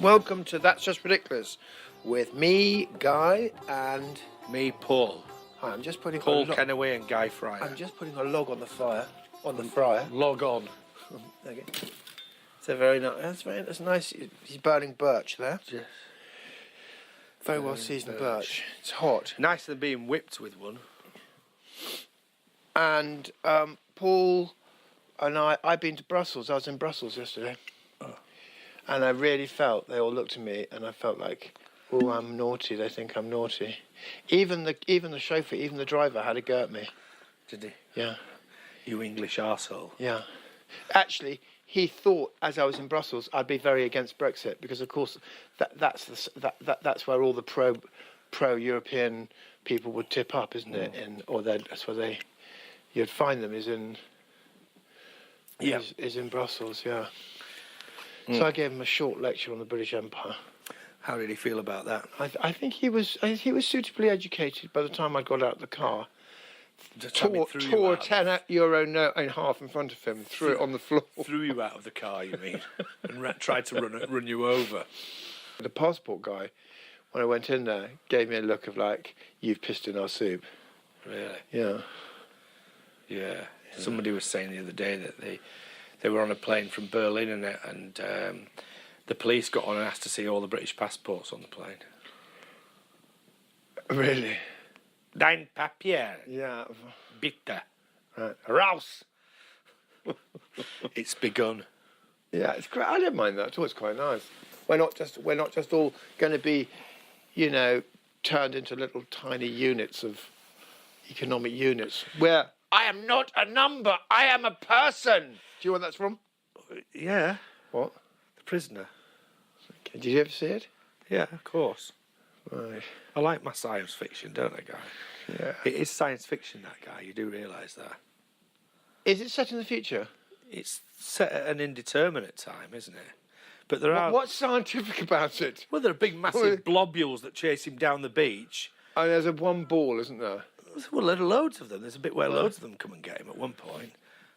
welcome to That's Just Ridiculous with me, Guy, and... Me, Paul. Hi, I'm just putting Paul Kennaway and Guy Fryer. I'm just putting a log on the fire, on the fryer. Log on. Okay. So very nice. That's nice. He's burning birch there. Yes. Very well seasoned birch. It's hot. Nicer than being whipped with one. And Paul and I've been to Brussels. I was in Brussels yesterday. Oh. And I really felt, they all looked at me and I felt like, oh, I'm naughty. They think I'm naughty. Even the chauffeur, even the driver had a go at me. Did he? Yeah. You English arsehole. Yeah. Actually, he thought, as I was in Brussels, I'd be very against Brexit because, of course, that's where all the pro-European people would tip up, isn't it? That's where you'd find them is in Brussels. Yeah. So I gave him a short lecture on the British Empire. How did he feel about that? I think he was suitably educated by the time I got out of the car. Tore a €10 note in half in front of him, threw it on the floor. Threw you out of the car, you mean? And tried to run you over. The passport guy, when I went in there, gave me a look of like, you've pissed in our soup. Really? Yeah. Yeah. Somebody was saying the other day that they were on a plane from Berlin and the police got on and asked to see all the British passports on the plane. Really? Dein Papier. Yeah. Bitte. Right. Raus. It's begun. Yeah, it's great. I don't mind that. It's always quite nice. We're not just all going to be, turned into little tiny units of economic units. Where I am not a number. I am a person. Do you know where that's from? Yeah. What? The Prisoner. Okay. Did you ever see it? Yeah, of course. Right. I like my science fiction, don't I, Guy? Yeah. It is science fiction, that, Guy. You do realise that. Is it set in the future? It's set at an indeterminate time, isn't it? But What's scientific about it? Well, there are big, massive globules that chase him down the beach. And there's one ball, isn't there? Well, there are loads of them. There's a bit where loads of them come and get him at one point.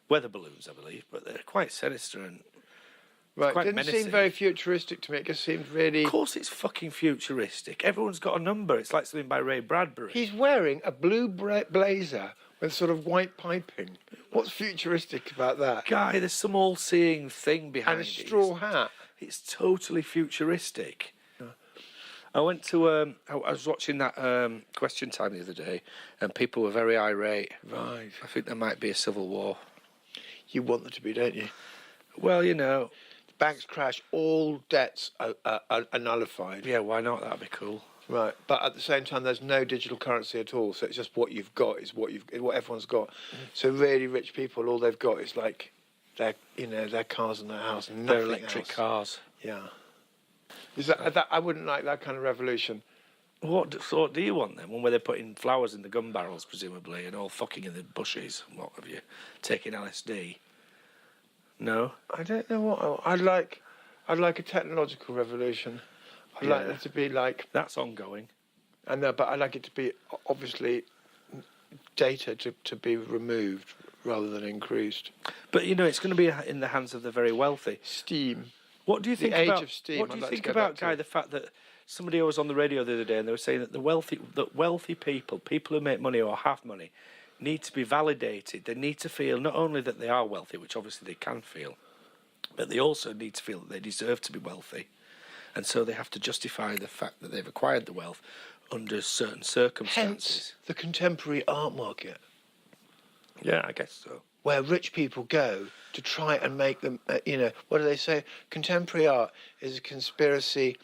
Weather balloons, I believe, but they're quite sinister and quite didn't menacing. seem very futuristic to me. It just seemed really... Of course it's fucking futuristic. Everyone's got a number. It's like something by Ray Bradbury. He's wearing a blue blazer with sort of white piping. What's futuristic about that? Guy, there's some all-seeing thing behind it. And a straw hat. It's totally futuristic. I went to... I was watching that Question Time the other day, and people were very irate. Right. I think there might be a civil war. You want there to be, don't you? Well, banks crash, all debts are nullified. Yeah, why not? That'd be cool. Right, but at the same time, there's no digital currency at all. So it's just what you've got is what everyone's got. So really rich people, all they've got is like their cars and their house and nothing Their electric else. cars. Yeah. Is that I wouldn't like that kind of revolution. What sort do you want then? One where they're putting flowers in the gun barrels, presumably, and all fucking in the bushes. What have you? Taking LSD? No. I don't know what I'd like. I'd like a technological revolution. I'd like it to be like that's ongoing. But I'd like it to be obviously data to be removed rather than increased. But it's going to be in the hands of the very wealthy. Steam. What do you think the about age of steam? What do you think about, Guy, the fact that somebody was on the radio the other day and they were saying that wealthy people who make money or have money, need to be validated. They need to feel not only that they are wealthy, which obviously they can feel, but they also need to feel that they deserve to be wealthy. And so they have to justify the fact that they've acquired the wealth under certain circumstances. Hence the contemporary art market. Yeah, I guess so. Where rich people go to try and make them, what do they say? Contemporary art is a conspiracy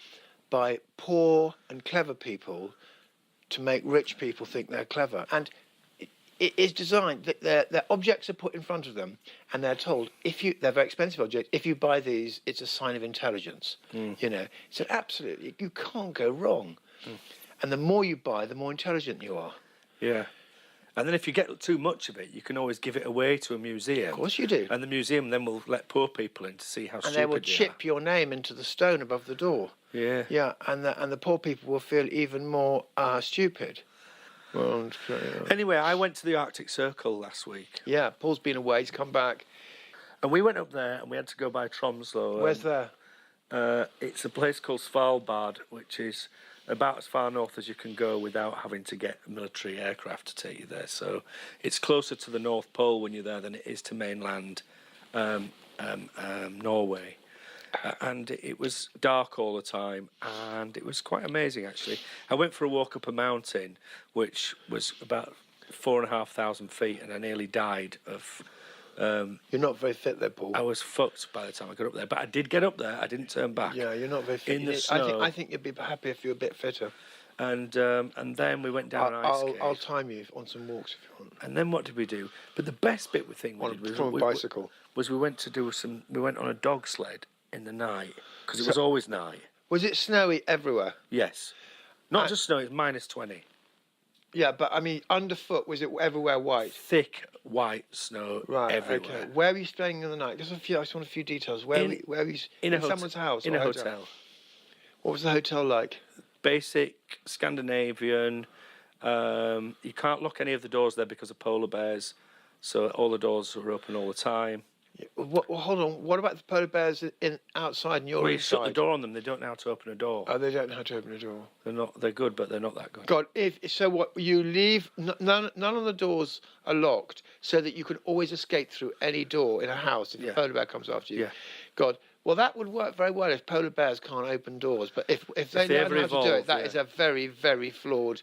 by poor and clever people to make rich people think they're clever. And it is designed that their objects are put in front of them and they're told, they're very expensive objects, if you buy these, it's a sign of intelligence. So absolutely, you can't go wrong. And the more you buy, the more intelligent you are. Yeah. And then if you get too much of it, you can always give it away to a museum. Of course you do. And the museum then will let poor people in to see how stupid they are. And they will chip your name into the stone above the door. Yeah. Yeah, and the poor people will feel even more stupid. Well, anyway, I went to the Arctic Circle last week. Yeah, Paul's been away, he's come back. And we went up there and we had to go by Tromsø. Where's there? It's a place called Svalbard, which is about as far north as you can go without having to get a military aircraft to take you there. So it's closer to the North Pole when you're there than it is to mainland Norway. And it was dark all the time, and it was quite amazing, actually. I went for a walk up a mountain, which was about 4,500 feet, and I nearly died of... You're not very fit there, Paul. I was fucked by the time I got up there, but I did get up there. I didn't turn back. Yeah, you're not very fit. In the snow. I think you'd be happy if you were a bit fitter. And then we went down an ice cave. I'll time you on some walks if you want. And then what did we do? But the best bit we did was from a bicycle. We went on a dog sled in the night because it was always night. Was it snowy everywhere? Yes, not just snow. It was -20. Yeah, but I mean, underfoot, was it everywhere white? Thick white snow everywhere. Okay. Where were you staying in the night? I just want a few details. Where were you? In someone's house? In a hotel. What was the hotel like? Basic Scandinavian. You can't lock any of the doors there because of polar bears, so all the doors are open all the time. Well, hold on. What about the polar bears outside and you're We inside? shut the door on them. They don't know how to open a door. Oh, they don't know how to open a door. They're good, but they're not that good. God, what you leave? None of the doors are locked, so that you can always escape through any door in a house if a polar bear comes after you. Yeah. God. Well, that would work very well if polar bears can't open doors. But if they learn how to do it, that is a very, very flawed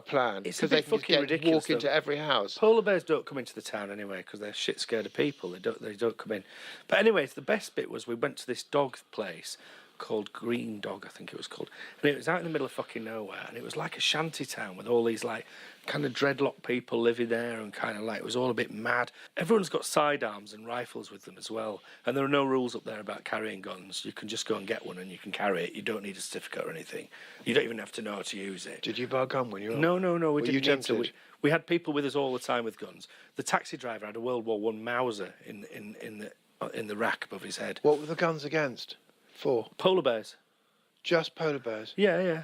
plan. It's a bit fucking ridiculous. Walk into every house. Polar bears don't come into the town anyway because they're shit scared of people. They don't come in. But anyways, the best bit was we went to this dog place called Green Dog, I think it was called, and it was out in the middle of fucking nowhere, and it was like a shanty town with all these like kind of dreadlock people living there, and kind of like it was all a bit mad. Everyone's got sidearms and rifles with them as well, and there are no rules up there about carrying guns. You can just go and get one and you can carry it. You don't need a certificate or anything. You don't even have to know how to use it. Did you buy a gun when you were? No. We didn't you need to. We had people with us all the time with guns. The taxi driver had a World War I Mauser in the rack above his head. What were the guns against? For polar bears. Just polar bears? Yeah.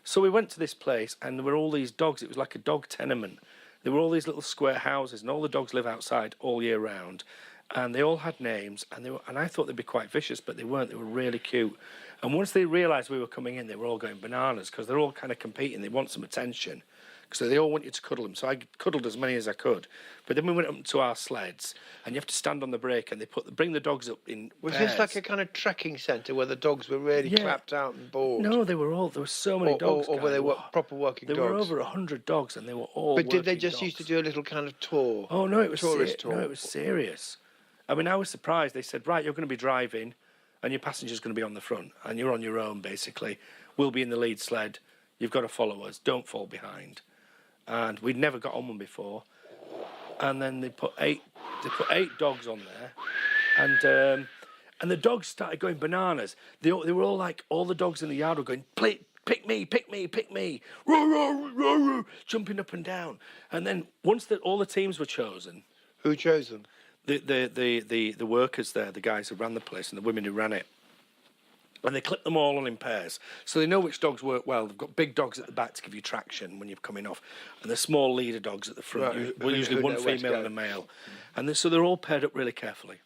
So we went to this place, and there were all these dogs. It was like a dog tenement. There were all these little square houses, and all the dogs live outside all year round. And they all had names, and I thought they'd be quite vicious, but they weren't. They were really cute. And once they realised we were coming in, they were all going bananas because they're all kind of competing. They want some attention. So they all want you to cuddle them. So I cuddled as many as I could. But then we went up to our sleds, and you have to stand on the brake, and they bring the dogs up in Was pairs. this like a kind of trekking centre where the dogs were really clapped out and bored? No, there were so many dogs. Or were they proper working dogs? There were over 100 dogs, and they were all But did they just dogs. used to do a little kind of tour? Oh, no, it was tourist tour? No, it was serious. I mean, I was surprised. They said, right, you're going to be driving, and your passenger's going to be on the front, and you're on your own, basically. We'll be in the lead sled. You've got to follow us. Don't fall behind. And we'd never got on one before. And then they put eight dogs on there, and the dogs started going bananas. They were all like, all the dogs in the yard were going, pick me, pick me, pick me, roar, roar, roar, roar, jumping up and down. And then once all the teams were chosen, who chose them? The workers there, the guys who ran the place, and the women who ran it. And they clip them all on in pairs. So they know which dogs work well. They've got big dogs at the back to give you traction when you're coming off. And the small leader dogs at the front. Right. Usually one female and a male. And so they're all paired up really carefully.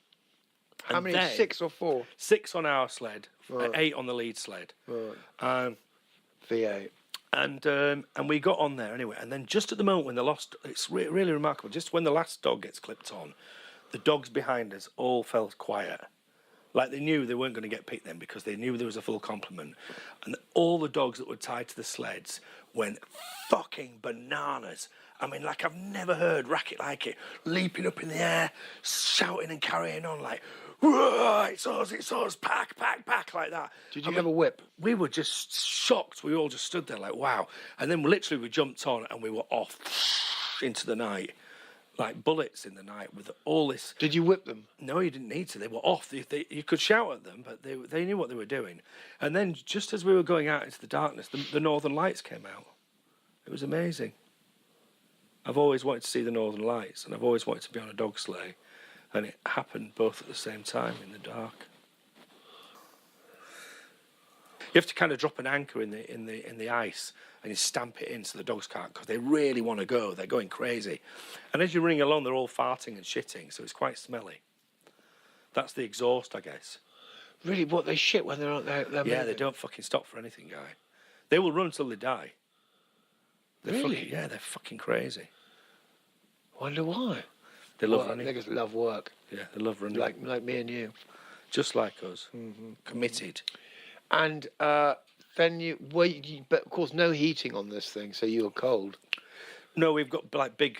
How many? 6 or 4? 6 on our sled. Right. 8 on the lead sled. Right. V8. And we got on there anyway. And then just at the moment when it's really remarkable, just when the last dog gets clipped on, the dogs behind us all fell quiet. Like they knew they weren't going to get picked then because they knew there was a full complement. And all the dogs that were tied to the sleds went fucking bananas. I mean, like I've never heard racket like it. Leaping up in the air, shouting and carrying on like, it's us, pack, like that. Did you have a whip? We were just shocked. We all just stood there like, wow. And then literally we jumped on and we were off into the night. Like bullets in the night with all this. Did you whip them? No, you didn't need to. They were off. You could shout at them, but they knew what they were doing. And then just as we were going out into the darkness, the Northern Lights came out. It was amazing. I've always wanted to see the Northern Lights, and I've always wanted to be on a dog sleigh, and it happened both at the same time in the dark. You have to kind of drop an anchor in the ice and you stamp it in so the dogs can't, because they really want to go. They're going crazy. And as you're running along, they're all farting and shitting, so it's quite smelly. That's the exhaust, I guess. Really, what, they shit when they're out there? Yeah, they don't fucking stop for anything, guy. They will run until they die. Really? They're fucking crazy. Wonder why. They love running. They just love work. Yeah, they love running. Like me and you. Just like us. Committed. And then but of course no heating on this thing, so you were cold. No, we've got like big,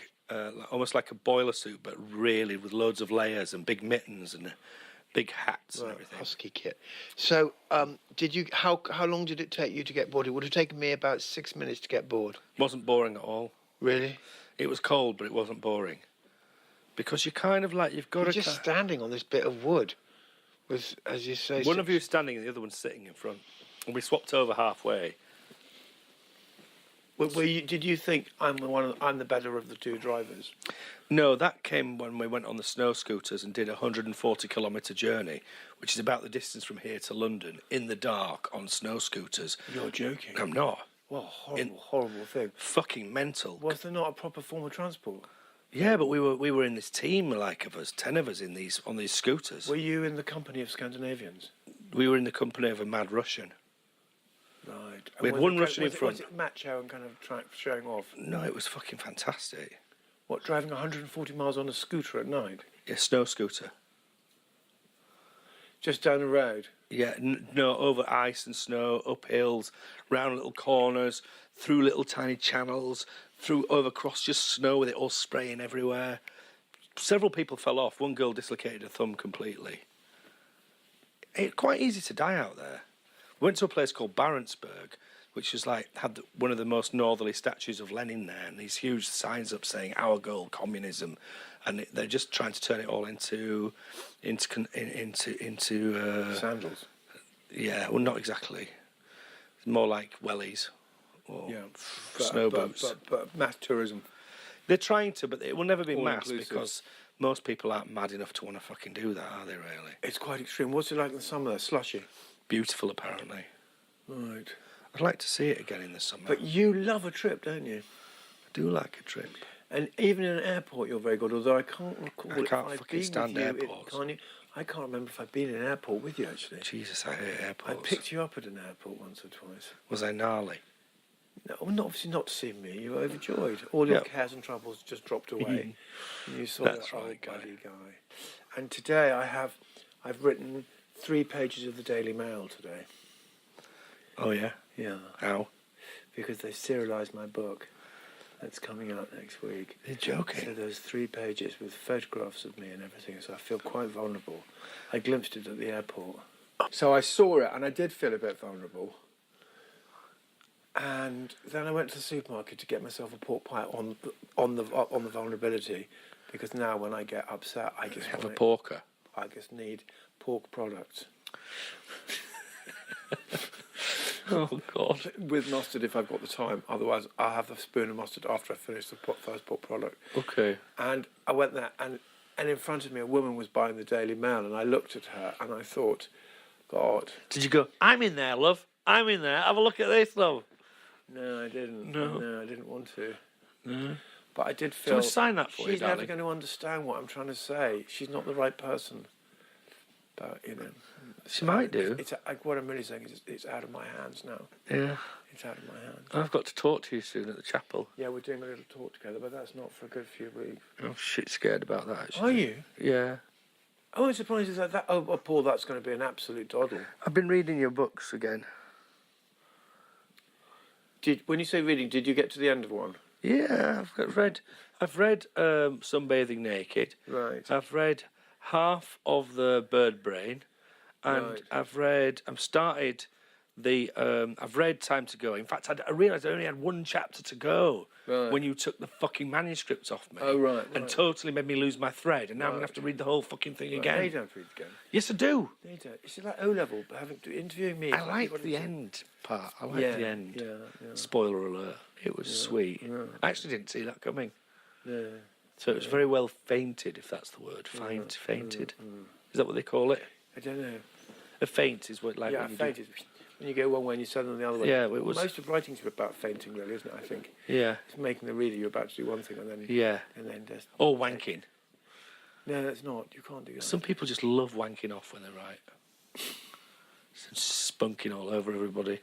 almost like a boiler suit, but really with loads of layers and big mittens and big hats and everything. Husky kit. So, did you? How long did it take you to get bored? It would have taken me about 6 minutes to get bored. Wasn't boring at all. Really? It was cold, but it wasn't boring. Because you're kind of like, you've got You're just standing on this bit of wood, with, as you say. One of you is standing and the other one's sitting in front. And we swapped over halfway. Did you think I'm the better of the two drivers? No, that came when we went on the snow scooters and did a 140-kilometre journey, which is about the distance from here to London, in the dark on snow scooters. You're joking. I'm not. What a horrible thing. Fucking mental. Was there not a proper form of transport? Yeah, but we were in this team, like of us, 10 of us on these scooters. Were you in the company of Scandinavians? We were in the company of a mad Russian. Right. We had one Russian in front. Was it macho and kind of showing off? No, it was fucking fantastic. What, driving 140 miles on a scooter at night? Yeah, snow scooter. Just down the road? Yeah, no, over ice and snow, up hills, round little corners, through little tiny channels, across just snow with it all spraying everywhere. Several people fell off. One girl dislocated her thumb completely. It's quite easy to die out there. We went to a place called Barentsburg, which was had one of the most northerly statues of Lenin there, and these huge signs up saying "Our goal, communism," and they're just trying to turn it all into sandals. Yeah, well, not exactly. It's more like wellies or snow boots. But mass tourism. They're trying to, but it will never be All mass inclusive. because most people aren't mad enough to want to fucking do that, are they? Really? It's quite extreme. What's it like in the summer? Slushy. Beautiful, apparently. Right. I'd like to see it again in the summer. But you love a trip, don't you? I do like a trip. And even in an airport, you're very good. Although I can't recall. I can't if I've fucking been stand with you, airports. I can't remember if I've been in an airport with you actually. Jesus, I hate I airports. picked you up at an airport once or twice. Was I gnarly? No, obviously not to see me. You were overjoyed. All your cares and troubles just dropped away. And you saw That's that old right, guy. buddy guy. And today I've written 3 pages of the Daily Mail today. Oh yeah. Yeah. How? Because they serialised my book. That's coming out next week. You're joking. So there's 3 pages with photographs of me and everything. So I feel quite vulnerable. I glimpsed it at the airport. So I saw it and I did feel a bit vulnerable. And then I went to the supermarket to get myself a pork pie on the vulnerability, because now when I get upset, I just Have a want porker. I just need pork products. Oh God. With mustard if I've got the time. Otherwise, I'll have the spoon of mustard after I finish the first pork product. Okay. And I went there, and in front of me, a woman was buying the Daily Mail, and I looked at her, and I thought, God. Did you go? I'm in there, love. I'm in there. Have a look at this, love. No, I didn't. No. I didn't want to. No. But I did feel. Someone sign that for you, she's never darling. going to understand what I'm trying to say. She's not the right person. But She might do. What I'm really saying is, it's out of my hands now. Yeah. It's out of my hands. I've got to talk to you soon at the chapel. Yeah, we're doing a little talk together, but that's not for a good few weeks. I'm shit scared about that. Actually. Are you? Yeah. Oh, I'm surprised it's like that. Oh, Paul, that's going to be an absolute doddle. I've been reading your books again. When you say reading, did you get to the end of one? Yeah, I've read Sunbathing Naked. Right. I've read half of the Bird Brain, and Right. I've read Time to Go. In fact, I realised I only had 1 chapter to go when you took the fucking manuscript off me. Oh, right. And totally made me lose my thread, and now I'm going to have to read the whole fucking thing again. No, you don't have to read it again. Yes, I do. No, you don't. It's like O-level, but interviewing me. I like the end part. I like the end. Yeah. Spoiler alert. It was sweet. Yeah. I actually didn't see that coming. Yeah. So it was very well fainted, if that's the word. Fainted. Is that what they call it? I don't know. A feint is what Yeah, when you do- fainted. When you go one way and you suddenly the other way. Yeah, it was- Most of writing's about fainting, really, isn't it? I think Yeah, it's making the reader you're about to do one thing and then yeah. just. Or wanking. No, that's not. You can't do that. Some people just love wanking off when they write. spunking all over everybody.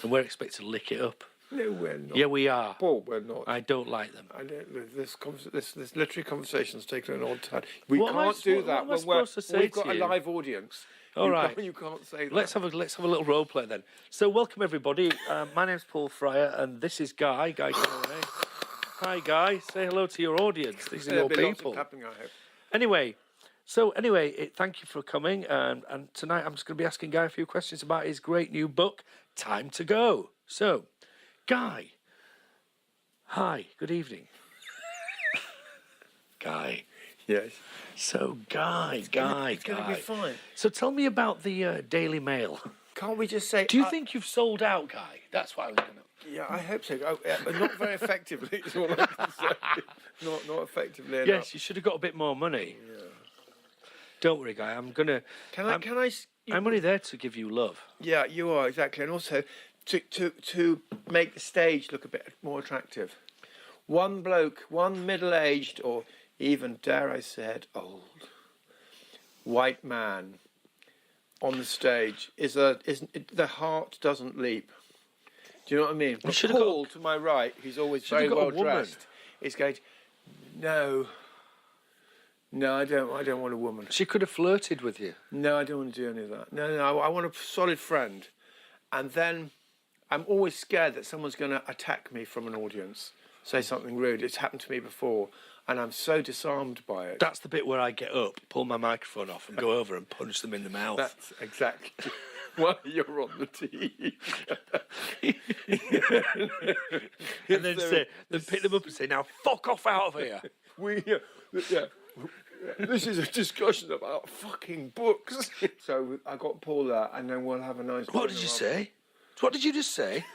And we're expected to lick it up. No, we're not. Yeah, we are. Paul, we're not. I don't like them. I don't. This literary conversation's taken an odd turn. We What am I can't do what that am I when supposed to say we've got to a you? live audience. All right. You can't say that. Let's have a little role play then. So, welcome everybody. My name's Paul Fryer, and this is Guy. Guy, come away. Hi, Guy. Say hello to your audience. These are your There'll be lots of people. clapping, I hope. Anyway, thank you for coming. And tonight I'm just going to be asking Guy a few questions about his great new book, Time to Go. So, Guy. Hi. Good evening. Guy. Yes. So, Guy. It's going to be fine. So, tell me about the Daily Mail. Can't we just say? Do you think you've sold out, Guy? That's what I was going to. Yeah, I hope so. But not very effectively. Is all I can say. Not effectively enough. Yes, you should have got a bit more money. Yeah. Don't worry, Guy. I'm only there to give you love. Yeah, you are exactly, and also to make the stage look a bit more attractive. One bloke, one middle-aged, or even dare I say it, old white man on the stage the heart doesn't leap. Do you know what I mean? But Paul to my right, who's always very well dressed, is going to, no, I don't want a woman. She could have flirted with you. No, I don't want to do any of that. No, I want a solid friend. And then I'm always scared that someone's going to attack me from an audience, say something rude. It's happened to me before, and I'm so disarmed by it. That's the bit where I get up, pull my microphone off, and go over and punch them in the mouth. That's exactly why you're on the TV. And then pick them up and say, now fuck off out of here. This is a discussion about fucking books. So I got Paul there, and then we'll have a nice. What did you say? What did you just say?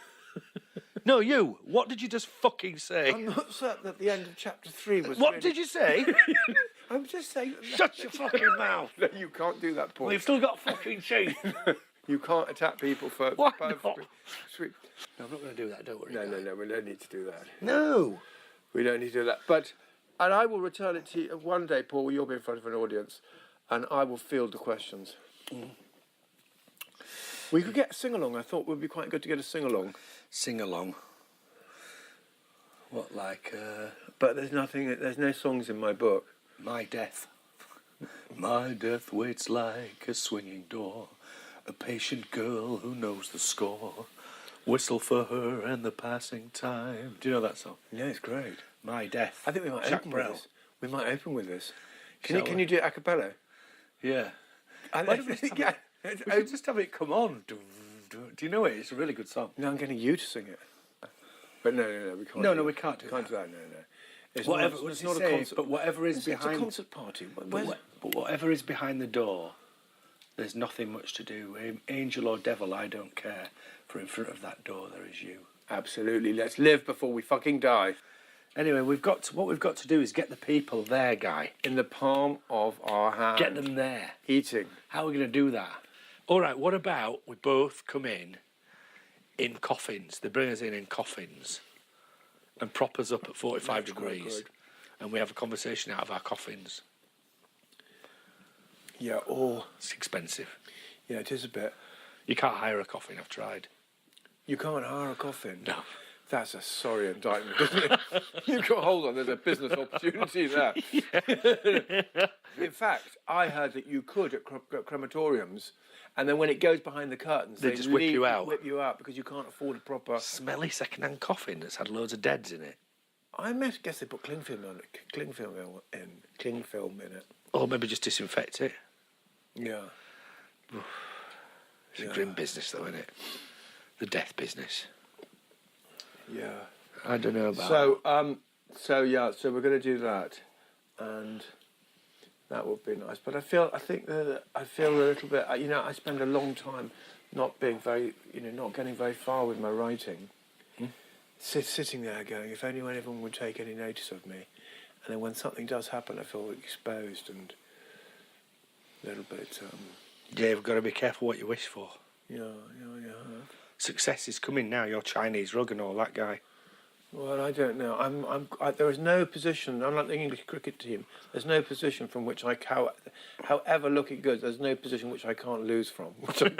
No, you. What did you just fucking say? I'm not certain that the end of chapter 3 was. What did you say? I'm just saying. Shut your fucking mouth. No, you can't do that, Paul. We've still got fucking teeth. You can't attack people for. Why perfectly not? Sweet. No, I'm not going to do that. Don't worry. No, we don't need to do that. No. We don't need to do that. And I will return it to you one day, Paul. You'll be in front of an audience, and I will field the questions. Mm. We could get a sing-along. I thought it would be quite good to get a sing-along. Sing-along. What, like... But there's no songs in my book. My death. My death waits like a swinging door. A patient girl who knows the score. Whistle for her and the passing time. Do you know that song? Yeah, it's great. My Death. I think we might open with this. We might open with this. Can you do it a cappella? Yeah. We could just have it come on. Do you know it? It's a really good song. No, I'm getting you to sing it. But no, we can't. No, we can't do that. No. It's whatever. It's not a concert. But whatever is behind. It's a concert party. But whatever is behind the door, there's nothing much to do. Angel or devil, I don't care. For in front of that door, there is you. Absolutely. Let's live before we fucking die. Anyway, what we've got to do is get the people there, Guy. In the palm of our hand. Get them there. Eating. How are we going to do that? All right, what about we both come in coffins? They bring us in coffins and prop us up at 45 degrees. And we have a conversation out of our coffins. Yeah, or... It's expensive. Yeah, it is a bit. You can't hire a coffin, I've tried. You can't hire a coffin? No. That's a sorry indictment, isn't it? You can't hold on. There's a business opportunity there. In fact, I heard that you could at crematoriums, and then when it goes behind the curtains, they just whip you out. Whip you out because you can't afford a proper smelly second-hand coffin that's had loads of deads in it. I guess they put cling film in it. Or maybe just disinfect it. Yeah. It's a grim business, though, isn't it? The death business. Yeah. I don't know about So we're going to do that, and that would be nice. But I feel a little bit. I spend a long time not getting very far with my writing. Sitting there going, if only anyone would take any notice of me. And then when something does happen, I feel exposed and a little bit... Yeah, you've got to be careful what you wish for. Yeah. Success is coming now, your Chinese rug and all that, Guy. Well, I don't know. There is no position. Unlike the English cricket team, there's no position from which however looking good, there's no position which I can't lose from. You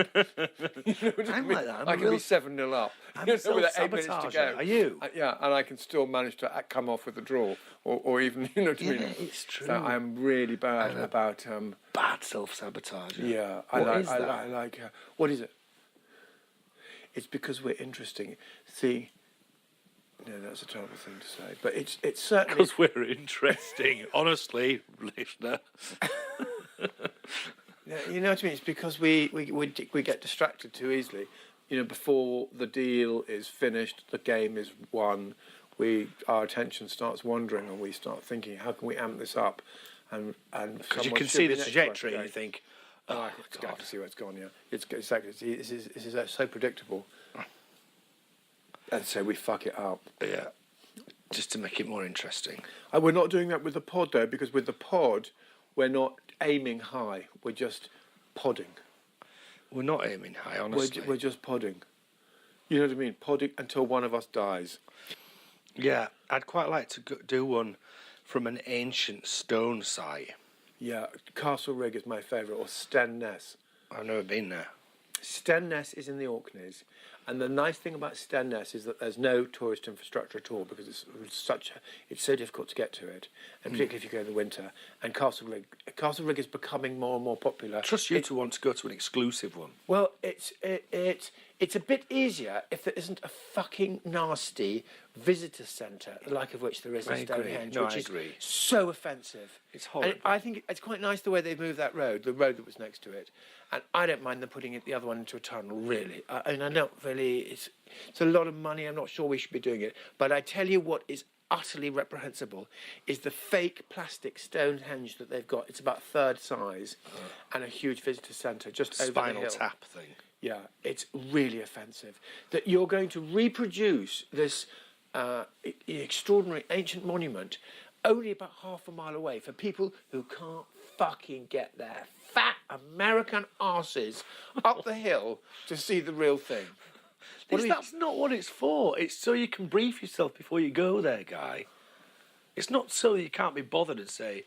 know what I'm like that. I can be 7-0 up. I'm With 8 minutes to self-sabotager. go. Are you? Yeah, and I can still manage to come off with a draw, or even you know what I mean. Yeah, it's true. So I'm really bad about. Bad self-sabotage. Yeah, What is I that? like. What is it? It's because we're interesting. See. No, that's a terrible thing to say, but it's certainly Because we're interesting, honestly, listener. Yeah, you know what I mean. It's because we get distracted too easily. You know, before the deal is finished, the game is won. Our attention starts wandering, and we start thinking, how can we amp this up? And Because you can see the trajectory, and you think, I have to see where it's gone. Yeah, it's exactly. This is so predictable. And so we fuck it up. yeah, just to make it more interesting. We're not doing that with the pod, though, because with the pod, we're not aiming high. We're just podding. We're not aiming high, honestly. We're just podding. You know what I mean? Podding until one of us dies. Yeah, I'd quite like to do one from an ancient stone site. Yeah, Castle Rig is my favourite, or Stenness. I've never been there. Stenness is in the Orkneys, and the nice thing about Stenness is that there's no tourist infrastructure at all because it's so difficult to get to it, and particularly if you go in the winter. And Castle Rig is becoming more and more popular. I trust you to want to go to an exclusive one. Well, it's a bit easier if there isn't a fucking nasty visitor centre, the like of which there is in Stonehenge, which is so offensive. It's horrible. And I think it's quite nice the way they've moved that road, the road that was next to it. And I don't mind them putting the other one into a tunnel, really. I don't really. It's a lot of money. I'm not sure we should be doing it. But I tell you what is utterly reprehensible is the fake plastic Stonehenge that they've got. It's about third size, and a huge visitor centre just over the hill. Spinal Tap thing. Yeah, it's really offensive that you're going to reproduce this extraordinary ancient monument only about half a mile away for people who can't fucking get their fat American arses up the hill to see the real thing. That's not what it's for. It's so you can brief yourself before you go there, Guy. It's not so you can't be bothered and say,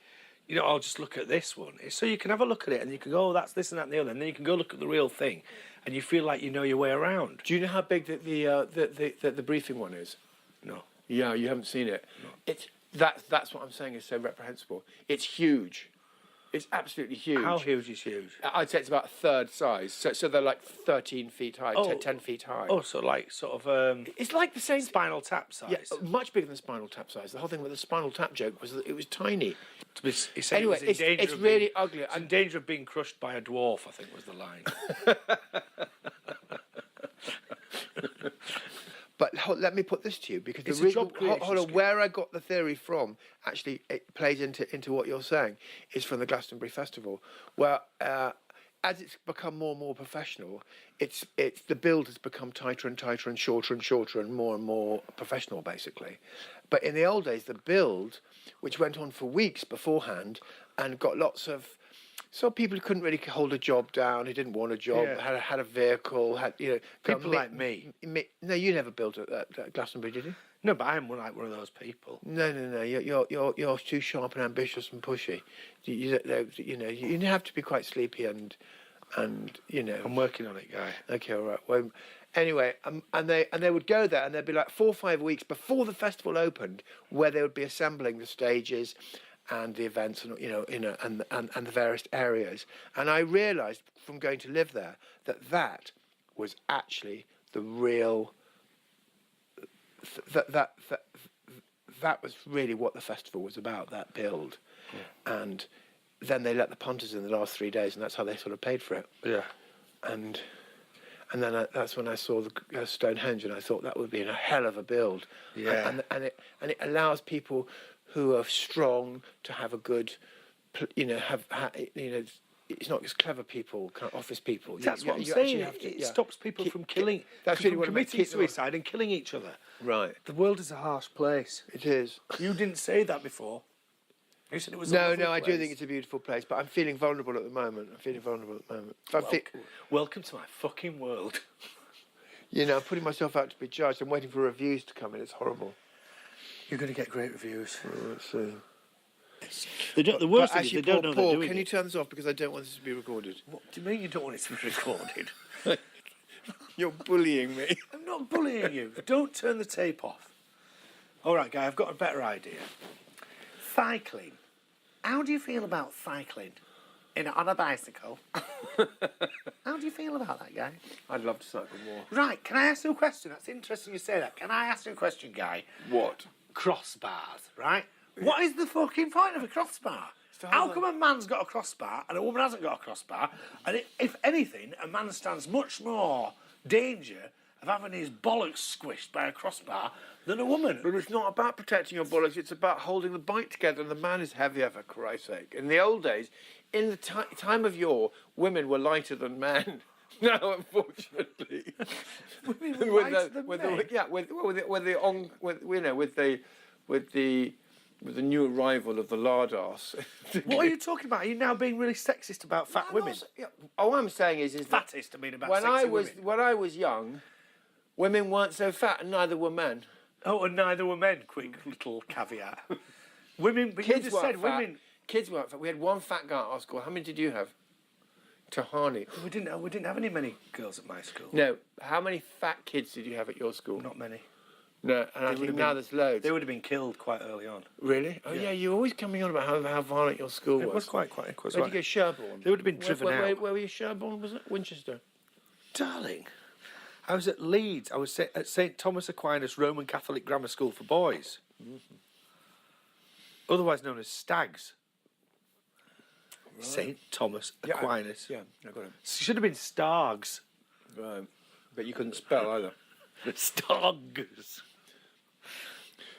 you know, I'll just look at this one. It's so you can have a look at it and you can go, oh, that's this and that and the other, and then you can go look at the real thing, and you feel like you know your way around. Do you know how big the briefing one is? No. Yeah, you haven't seen it. No. That's what I'm saying is so reprehensible. It's huge. It's absolutely huge. How huge is huge? I'd say it's about a third size. So they're like 13 feet high, 10 feet high. Oh, so like sort of... it's like the same... Spinal Tap size. Yeah, much bigger than Spinal Tap size. The whole thing with the Spinal Tap joke was that it was tiny. Anyway, it's really ugly. It's in danger of being crushed by a dwarf, I think was the line. But let me put this to you, because it's a job creation hold on, scheme. where I got the theory from, actually, it plays into what you're saying, is from the Glastonbury Festival, where as it's become more and more professional, it's the build has become tighter and tighter and shorter and more professional, basically. But in the old days, the build, which went on for weeks beforehand, and got lots of. So people who couldn't really hold a job down, who didn't want a job, had a vehicle, had people like me. No, you never built at Glastonbury, did you? No, but I'm like one of those people. No. You're too sharp and ambitious and pushy. You have to be quite sleepy and you know. I'm working on it, Guy. Okay, all right. Well, anyway, and they would go there, and there'd be like 4 or 5 weeks before the festival opened, where they would be assembling the stages and the events, and and the various areas. And I realised from going to live there that was actually the real. That was really what the festival was about. That build, and then they let the punters in the last 3 days, and that's how they sort of paid for it. Yeah, and then that's when I saw the Stonehenge, and I thought that would be a hell of a build. Yeah, and it allows people who are strong to have a good, it's not just clever people, kind of office people. That's what I'm saying. It stops people from killing, from committing suicide and killing each other. Right. The world is a harsh place. It is. You didn't say that before. You said it was. No, I do think it's a beautiful place, but I'm feeling vulnerable at the moment. Welcome to my fucking world. I'm putting myself out to be judged. I'm waiting for reviews to come in. It's horrible. You're going to get great reviews. Let's see. The worst But thing is actually, they don't know they're Paul, doing can it. you turn this off because I don't want this to be recorded? What do you mean you don't want it to be recorded? You're bullying me. I'm not bullying you. Don't turn the tape off. All right, Guy, I've got a better idea. Cycling. How do you feel about cycling on a bicycle? How do you feel about that, Guy? I'd love to cycle more. Right, can I ask you a question? That's interesting you say that. Can I ask you a question, Guy? What? Crossbars, right? What is the fucking point of a crossbar? How come a man's got a crossbar and a woman hasn't got a crossbar? And if anything, a man stands much more danger of having his bollocks squished by a crossbar than a woman. But it's not about protecting your bollocks, it's about holding the bike together, and the man is heavier, for Christ's sake. In the old days, in the time of yore, women were lighter than men. Now, unfortunately, Women were lighter than men? With the new arrival of the lard arse. What are you talking about? Are you now being really sexist about fat women? All I'm saying is that Fattest, I mean, about when sexy women. when I was young, women weren't so fat, and neither were men. Oh, and neither were men. Quick little caveat. Women, but you Kids just weren't said fat. women. Kids weren't fat. We had one fat guy at our school. How many did you have? Tahani. We didn't have many girls at my school. No. How many fat kids did you have at your school? Not many. No, and I think now there's loads. They would have been killed quite early on. Really? Oh yeah, you're always coming on about how violent your school was. It was quite. Where did you go, Sherborne? They would have been driven out. Where were you, Sherborne? Was it Winchester? Darling, I was at Leeds. I was at St Thomas Aquinas Roman Catholic Grammar School for Boys, otherwise known as Stags. Right. St Thomas Aquinas. Yeah, I got it. Should have been Stargs. Right, but you couldn't spell either. Stargs.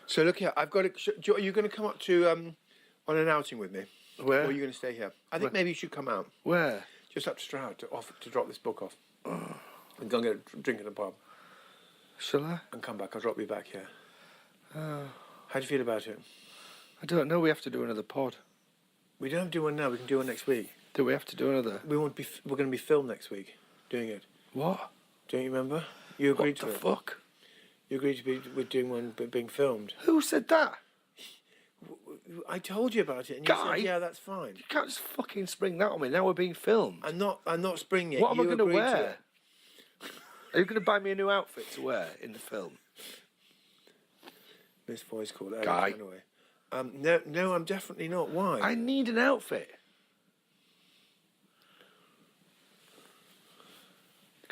So look here, I've got to. Are you going to come up to on an outing with me? Where? Or are you going to stay here? I think maybe you should come out. Where? Just up to Stroud to drop this book off. And go and get a drink in the pub. Shall I? And come back. I'll drop you back here. How do you feel about it? I don't know. We have to do another pod. We don't have to do one now. We can do one next week. Do we have to do another? We're going to be filmed next week, doing it. What? Don't you remember? You agreed to it. What the fuck? You agreed to be doing one, but being filmed. Who said that? I told you about it, and Guy, you said, "Yeah, that's fine." You can't just fucking spring that on me. Now we're being filmed. I'm not springing it. What am I going to agreed wear? Are you going to buy me a new outfit to wear in the film? This voice called Guy. Anyway. No, I'm definitely not. Why? I need an outfit.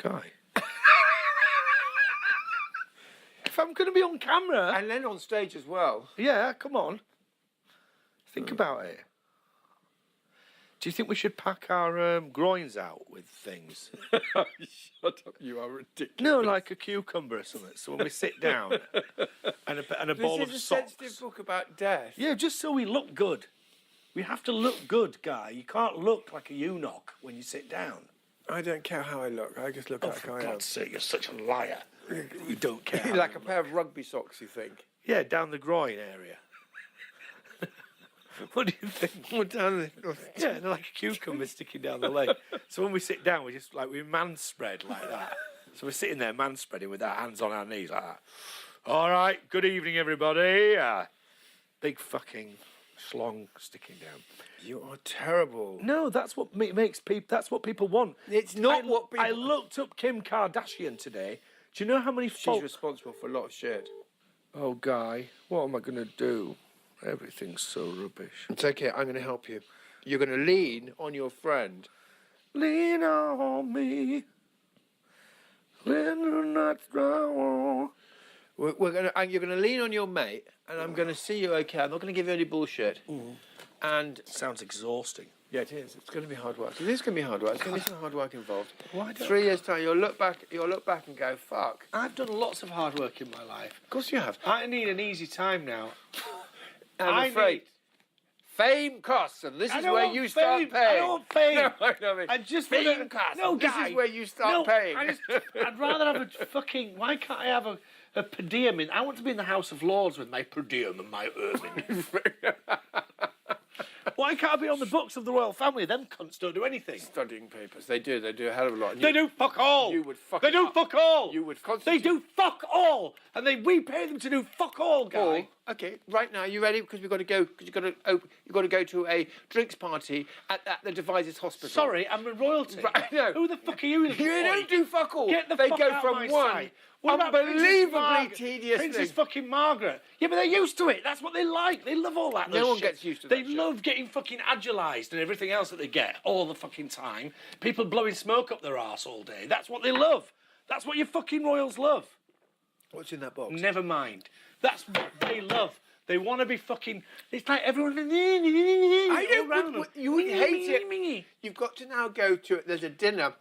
Guy. If I'm going to be on camera... And then on stage as well. Yeah, come on. Think about it. Do you think we should pack our groins out with things? Shut up, you are ridiculous. No, like a cucumber or something. So when we sit down and a bowl of This is a socks. sensitive book about death. Yeah, just so we look good. We have to look good, Guy. You can't look like a eunuch when you sit down. I don't care how I look. I just look like For I am. God's sake, you're such a liar. You don't care. how Like you a look. pair of rugby socks, you think? Yeah, down the groin area. What do you think? Well, down the... Yeah, they're like a cucumber sticking down the leg. So when we sit down, we man spread like that. So we're sitting there man spreading with our hands on our knees like that. All right, good evening, everybody. Big fucking schlong sticking down. You are terrible. No, that's what makes people. That's what people want. It's not what people... I looked up Kim Kardashian today. Do you know how many? She's responsible for a lot of shit. Oh, Guy, what am I going to do? Everything's so rubbish. It's okay, I'm going to help you. You're going to lean on your friend. Lean on me. When you're not strong. You're going to lean on your mate, and I'm going to see you okay. I'm not going to give you any bullshit. And Sounds exhausting. yeah, it is. It's going to be hard work. It is going to be hard work. There's going to be some hard work involved. Why don't 3 years' time, you'll look back and go, "Fuck." I've done lots of hard work in my life. Of course you have. I need an easy time now. I'm afraid. Fame costs, and this is where you start paying. I don't want fame. No, I know. I just fame wanna, costs. No, this Guy, is where you start paying. I'd rather have a fucking. Why can't I have a per diem? I want to be in the House of Lords with my per diem and my ermine. Why can't I be on the books of the royal family? Them cunts don't do anything. Studying papers. They do a hell of a lot. And They do fuck all. You would They do fuck all. You would They constantly... do fuck all, and we pay them to do fuck all, Guy. Okay, right now, you ready? Because we've got to go. Because you've got to go to a drinks party at the Devizes Hospital. Sorry, I'm a royalty. Right, no. Who the fuck are you? You don't do fuck all. Get the they fuck go out from of my one sight. What about unbelievably tedious Princess thing. fucking Margaret. Yeah, but they're used to it. That's what they like. They love all that. No one shit. gets used to They that shit. love getting fucking adulised and everything else that they get all the fucking time. People blowing smoke up their arse all day. That's what they love. That's what your fucking royals love. What's in that box? Never mind. That's what they love. They want to be fucking... It's like everyone... I don't... You would hate it. You've got to now go to... There's a dinner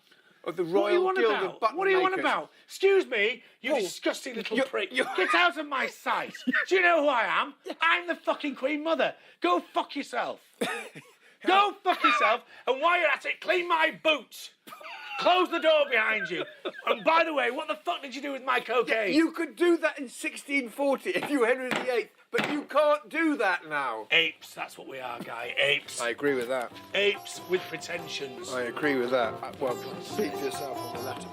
of the Royal Guild of Button What are you on Makers. about? Excuse me, you Paul, disgusting little you're- prick. you're- Get out of my sight. Do you know who I am? I'm the fucking Queen Mother. Go fuck yourself. Go fuck yourself. And while you're at it, clean my boots. Close the door behind you. And by the way, what the fuck did you do with my cocaine? You could do that in 1640 if you were Henry VIII, but you can't do that now. Apes, that's what we are, Guy. Apes. I agree with that. Apes with pretensions. I agree with that. Well, speak for yourself on the latter.